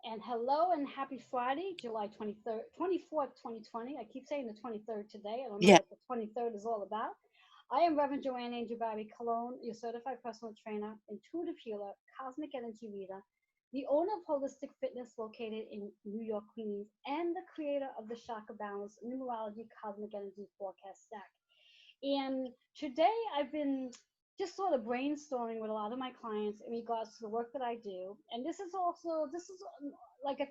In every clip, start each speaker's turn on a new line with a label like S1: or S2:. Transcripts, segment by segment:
S1: And hello and happy Friday, July 23rd, 24th, 2020. I keep saying the 23rd today. I don't know
S2: Yeah.
S1: what the 23rd is all about. I am Reverend Joanne Angel Barry Cologne, your certified personal trainer, intuitive healer, cosmic energy reader, the owner of Holistic Fitness located in New York, Queens, and the creator of the Chakra Balance Numerology Cosmic Energy Forecast Stack. And today I've been just sort of brainstorming with a lot of my clients in regards to the work that I do. And this is like a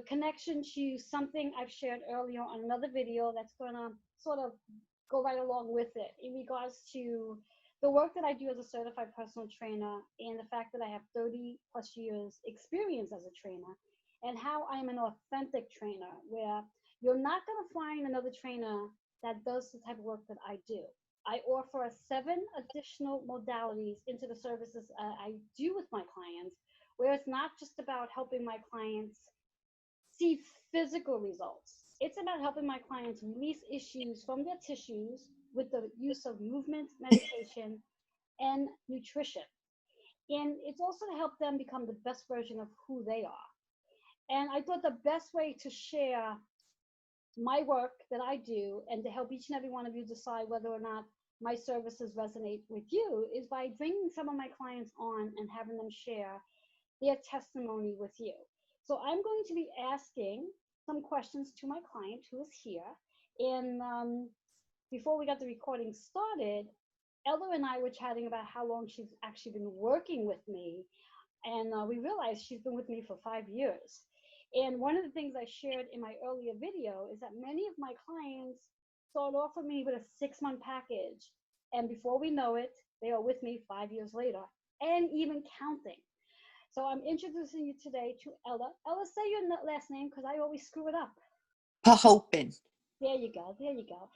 S1: connection to something I've shared earlier on another video that's going to sort of go right along with it in regards to the work that I do as a certified personal trainer and the fact that I have 30 plus years experience as a trainer and how I'm an authentic trainer where you're not going to find another trainer that does the type of work that I do. I offer 7 additional modalities into the services I do with my clients, where it's not just about helping my clients see physical results. It's about helping my clients release issues from their tissues with the use of movement, meditation, and nutrition. And it's also to help them become the best version of who they are. And I thought the best way to share my work that I do and to help each and every one of you decide whether or not my services resonate with you is by bringing some of my clients on and having them share their testimony with you. So I'm going to be asking some questions to my client who is here. And before we got the recording started, Ella and I were chatting about how long she's actually been working with me. And we realized she's been with me for 5 years. And one of the things I shared in my earlier video is that many of my clients start off with me with a 6-month package. And before we know it, they are with me 5 years later and even counting. So I'm introducing you today to Ella. Ella, say your last name because I always screw it up.
S2: Pahophin.
S1: There you go. There you go.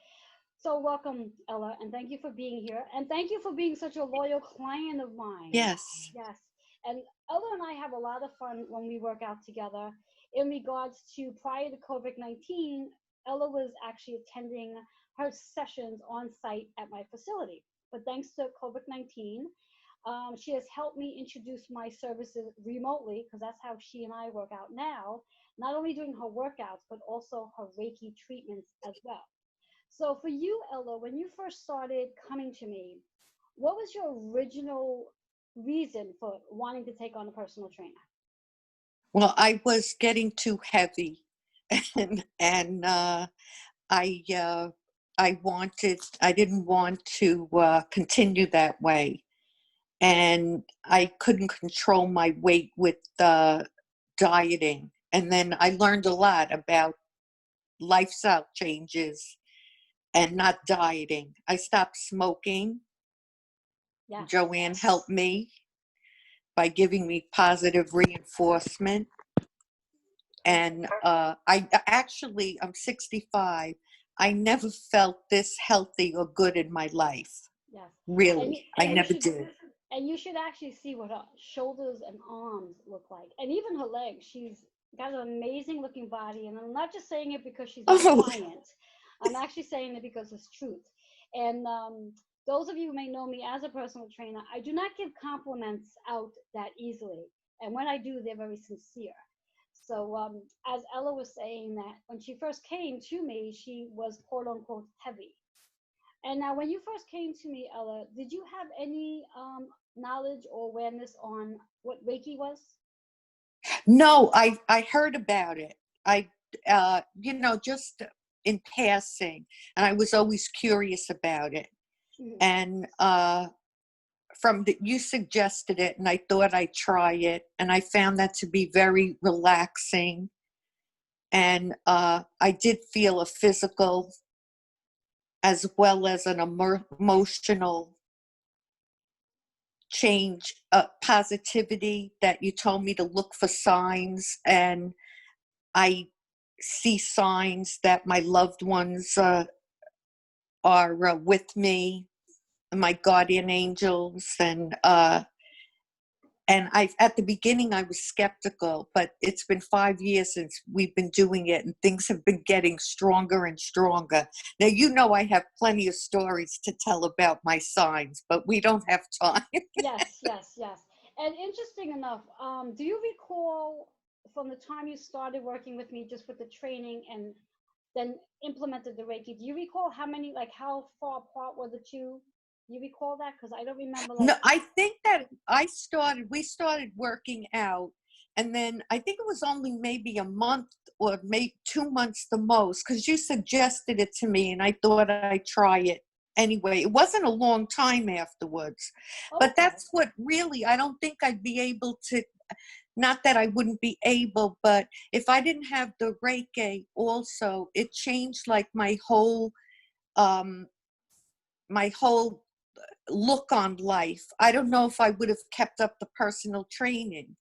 S1: So welcome, Ella, and thank you for being here. And thank you for being such a loyal client of mine.
S2: Yes.
S1: Yes. And Ella and I have a lot of fun when we work out together. In regards to prior to COVID-19, Ella was actually attending her sessions on site at my facility. But thanks to COVID-19, she has helped me introduce my services remotely because that's how she and I work out now, not only doing her workouts, but also her Reiki treatments as well. So for you, Ella, when you first started coming to me, what was your original reason for wanting to take on a personal trainer?
S2: Well, I was getting too heavy, and I didn't want to continue that way, and I couldn't control my weight with dieting. And then I learned a lot about lifestyle changes and not dieting. I stopped smoking.
S1: Yes.
S2: Joanne helped me by giving me positive reinforcement. And I'm 65. I never felt this healthy or good in my life.
S1: Yes. And
S2: Really, I
S1: and you
S2: never
S1: should
S2: did.
S1: and you should actually see what her shoulders and arms look like, and even her legs. She's got an amazing looking body, and I'm not just saying it because she's my
S2: Oh,
S1: client. I'm actually saying it because it's truth. And those of you who may know me as a personal trainer, I do not give compliments out that easily, and when I do, they're very sincere. So as Ella was saying that when she first came to me, she was quote unquote heavy. And now, when you first came to me, Ella, did you have any knowledge or awareness on what Reiki was?
S2: no, I heard about it. Just in passing, and I was always curious about it.
S1: Mhm.
S2: And you suggested it, and I thought I'd try it, and I found that to be very relaxing. And I did feel a physical as well as an emotional change, positivity, that you told me to look for signs, and I see signs that my loved ones are with me, my guardian angels, and I, at the beginning, I was skeptical, but it's been 5 years since we've been doing it, and things have been getting stronger and stronger. Now, I have plenty of stories to tell about my signs, but we don't have time.
S1: Yes, yes, yes. And interesting enough, do you recall from the time you started working with me just with the training and then implemented the Reiki, do you recall how many, like how far apart were the two? You recall that? Because I don't remember,
S2: No,
S1: like,
S2: I think that we started working out, and then I think it was only maybe a month or maybe 2 months the most, because you suggested it to me and I thought I'd try it anyway. It wasn't a long time afterwards, but
S1: okay.
S2: that's what really, I don't think I'd be able to, not that I wouldn't be able, but if I didn't have the Reiki also, it changed like um, my whole look on life. I don't know if I would have kept up the personal training.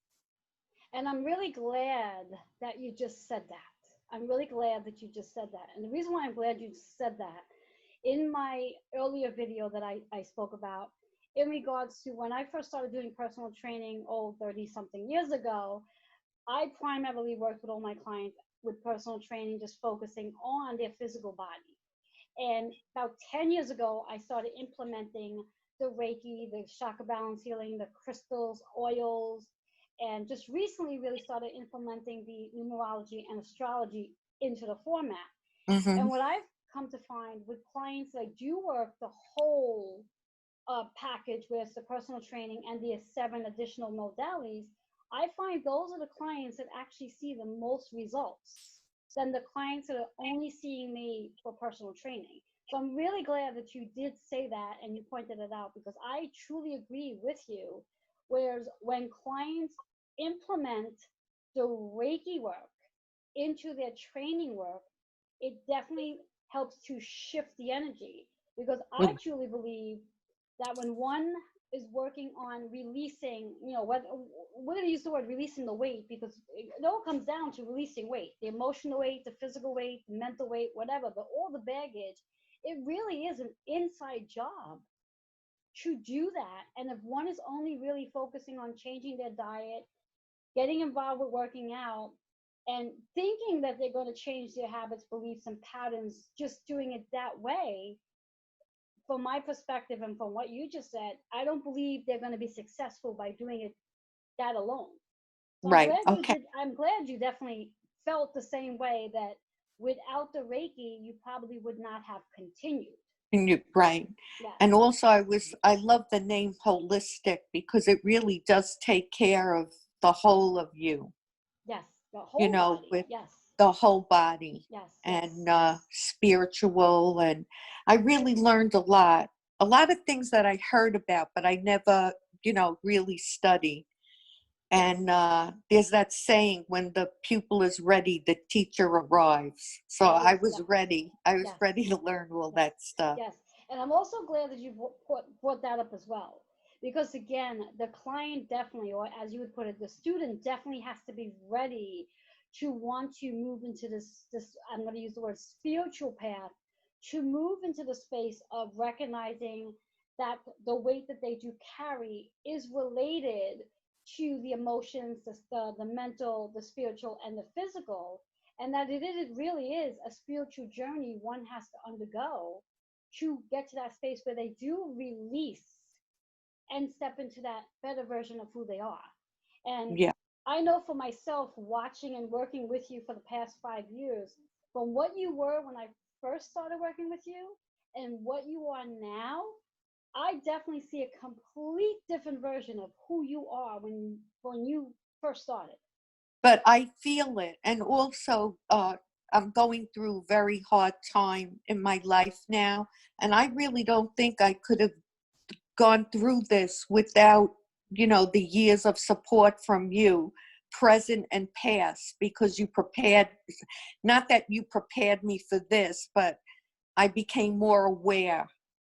S1: And I'm really glad that you just said that. I'm really glad that you just said that. And the reason why I'm glad you said that, in my earlier video that I spoke about, in regards to when I first started doing personal training, 30 something years ago, I primarily worked with all my clients with personal training, just focusing on their physical body. And about 10 years ago, I started implementing the Reiki, the chakra balance healing, the crystals, oils, and just recently really started implementing the numerology and astrology into the format.
S2: Mm-hmm.
S1: And what I've come to find with clients that do work the whole package with the personal training and the 7 additional modalities, I find those are the clients that actually see the most results than the clients that are only seeing me for personal training. So I'm really glad that you did say that and you pointed it out, because I truly agree with you. Whereas when clients implement the Reiki work into their training work, it definitely helps to shift the energy, because I truly believe that when one is working on releasing, what we're going to use the word releasing the weight, because it all comes down to releasing weight, the emotional weight, the physical weight, the mental weight, whatever, all the baggage. It really is an inside job to do that. And if one is only really focusing on changing their diet, getting involved with working out, and thinking that they're going to change their habits, beliefs, and patterns, just doing it that way, from my perspective and from what you just said, I don't believe they're going to be successful by doing it that alone. So I'm
S2: Right.
S1: glad you
S2: Okay.
S1: did. I'm glad you definitely felt the same way, that without the Reiki, you probably would not have continued.
S2: Right.
S1: Yes,
S2: And also I love the name holistic because it really does take care of the whole of you,
S1: yes, the whole body.
S2: with
S1: Yes,
S2: the whole body
S1: yes, yes,
S2: and spiritual. And I really learned a lot of things that I heard about, but I never, really studied.
S1: yes,
S2: And there's that saying, when the pupil is ready, the teacher arrives. So I
S1: yes,
S2: was
S1: yes,
S2: ready. I was
S1: yes.
S2: ready to learn all
S1: Yes,
S2: that stuff.
S1: yes. And I'm also glad that you brought that up as well. Because again, the client definitely, or as you would put it, the student definitely has to be ready to want to move into this, I'm going to use the word spiritual path, to move into the space of recognizing that the weight that they do carry is related to the emotions, the mental, the spiritual, and the physical, and that it really is a spiritual journey one has to undergo to get to that space where they do release and step into that better version of who they are. And
S2: Yeah.
S1: I know for myself, watching and working with you for the past 5 years, from what you were when I first started working with you and what you are now, I definitely see a complete different version of who you are when you first started.
S2: But I feel it. And also, I'm going through a very hard time in my life now. And I really don't think I could have gone through this without, the years of support from you, present and past, because you prepared, not that you prepared me for this, but I became more aware.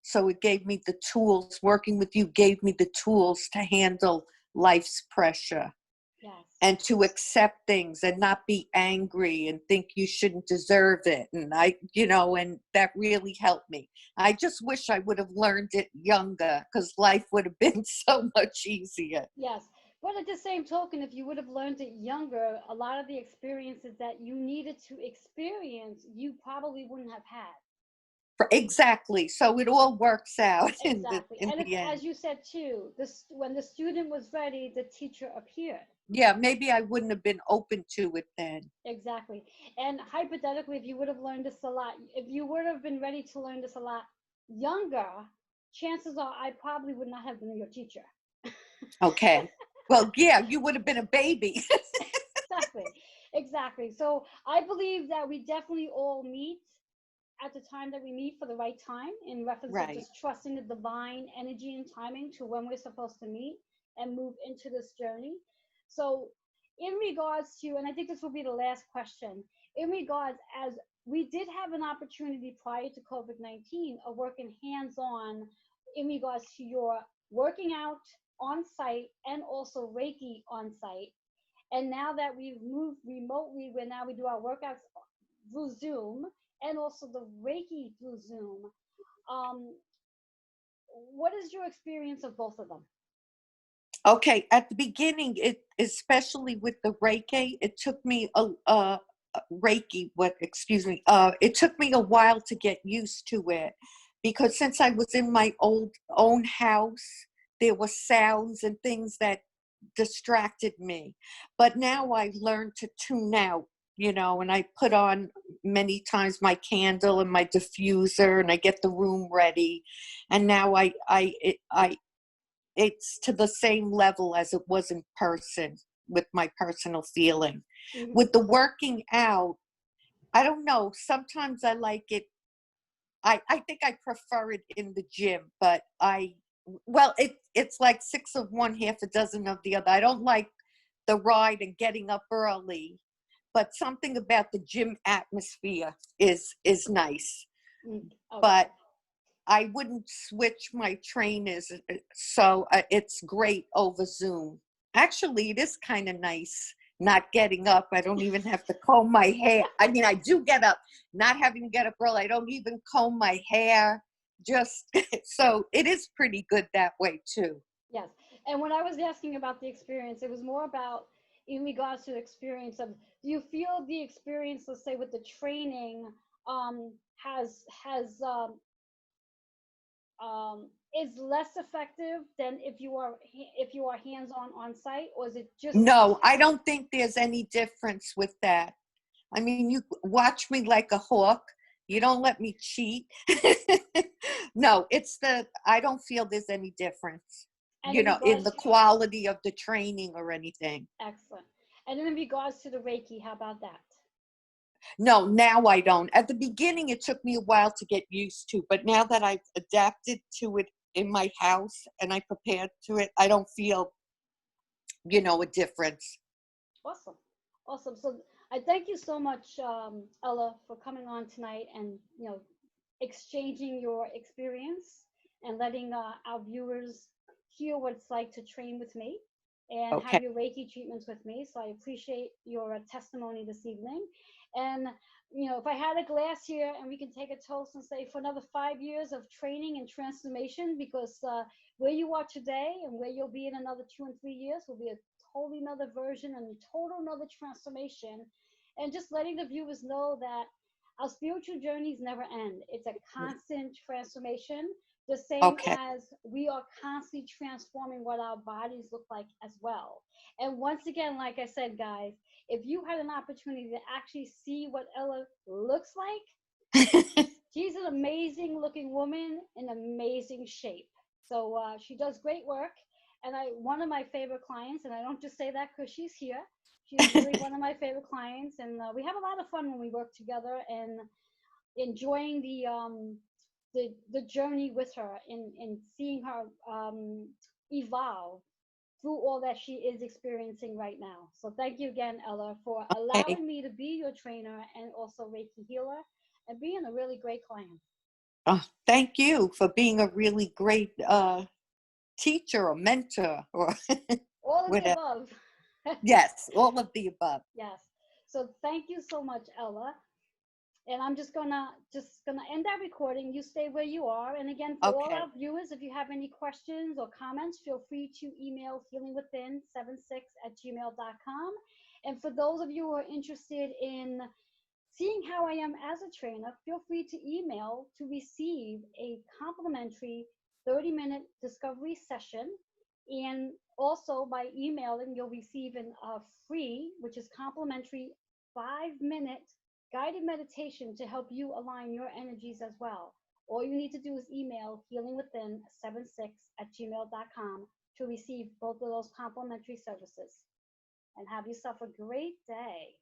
S2: So it gave me the tools, working with you gave me the tools to handle life's pressure
S1: Yes.
S2: and to accept things and not be angry and think you shouldn't deserve it. And and that really helped me. I just wish I would have learned it younger, because life would have been so much easier.
S1: Yes. But at the same token, if you would have learned it younger, a lot of the experiences that you needed to experience, you probably wouldn't have had.
S2: Exactly. So it all works out in the
S1: Exactly.
S2: in
S1: And it's
S2: the end.
S1: as you said too, this when the student was ready, the teacher appeared.
S2: Yeah, maybe I wouldn't have been open to it then.
S1: Exactly. And hypothetically, if you would have learned this a lot, if you would have been ready to learn this a lot younger, chances are I probably would not have been your teacher.
S2: Okay. Well, yeah, you would have been a baby.
S1: Exactly. Exactly. So I believe that we definitely all meet at the time that we meet for the right time, in reference of
S2: Right.
S1: just trusting the divine energy and timing to when we're supposed to meet and move into this journey. So, in regards to, and I think this will be the last question, in regards as we did have an opportunity prior to COVID 19 of working hands on in regards to your working out on site and also Reiki on site. And now that we've moved remotely, where now we do our workouts through Zoom and also the Reiki through Zoom. Um, what is your experience of both of them?
S2: Okay, at the beginning, it especially with the Reiki, it took me Reiki. What? Excuse me. It took me a while to get used to it because since I was in my own house, there were sounds and things that distracted me. But now I've learned to tune out. And I put on many times my candle and my diffuser, and I get the room ready. And now I it's to the same level as it was in person with my personal feeling.
S1: Mm-hmm.
S2: With the working out, I don't know. Sometimes I like it. I think I prefer it in the gym, but it's like six of one, half a dozen of the other. I don't like the ride and getting up early, but something about the gym atmosphere is nice.
S1: Okay.
S2: But I wouldn't switch my trainers, so it's great over Zoom. Actually, it is kind of nice not getting up. I don't even have to comb my hair. I mean, I do get up, not having to get up early. I don't even comb my hair. Just so it is pretty good that way too.
S1: Yes. And when I was asking about the experience, it was more about in regards to the experience of, do you feel the experience, let's say, with the training, has is less effective than if you are hands on site, or is it just as
S2: No, I don't think there's any difference with that. I mean, you watch me like a hawk. You don't let me cheat. No, I don't feel there's any difference,
S1: and in
S2: in
S1: regards
S2: the quality of the training or anything.
S1: excellent. And then in regards to the Reiki, how about that?
S2: No, now I don't. At the beginning, it took me a while to get used to, but now that I've adapted to it in my house and I prepared to it, I don't feel, a difference.
S1: Awesome. Awesome. So I thank you so much, Ella, for coming on tonight and, exchanging your experience and letting our viewers hear what it's like to train with me and
S2: Okay.
S1: have your Reiki treatments with me. So I appreciate your testimony this evening. And, if I had a glass here and we can take a toast and say for another 5 years of training and transformation, because where you are today and where you'll be in another 2 and 3 years will be a totally another version and total another transformation. And just letting the viewers know that our spiritual journeys never end. It's a constant transformation, the same
S2: Okay.
S1: as we are constantly transforming what our bodies look like as well. And once again, like I said, guys, if you had an opportunity to actually see what Ella looks like, she's an amazing looking woman in amazing shape. So she does great work. And one of my favorite clients, and I don't just say that because she's here. She's really one of my favorite clients, and we have a lot of fun when we work together and enjoying the journey with her and seeing her evolve through all that she is experiencing right now. So thank you again, Ella, for
S2: Okay.
S1: allowing me to be your trainer and also Reiki healer and being a really great client.
S2: Thank you for being a really great teacher or mentor or
S1: All of the
S2: whatever.
S1: above.
S2: Yes, all of the above.
S1: Yes. So thank you so much, Ella. And I'm just gonna end that recording. You stay where you are. And again, for all
S2: Okay.
S1: our viewers, if you have any questions or comments, feel free to email healingwithin76@gmail.com. And for those of you who are interested in Seeing how I am as a trainer, feel free to email to receive a complimentary 30-minute discovery session. And also by emailing, you'll receive a free, which is complimentary, 5-minute guided meditation to help you align your energies as well. All you need to do is email healingwithin76@gmail.com to receive both of those complimentary services. And have yourself a great day.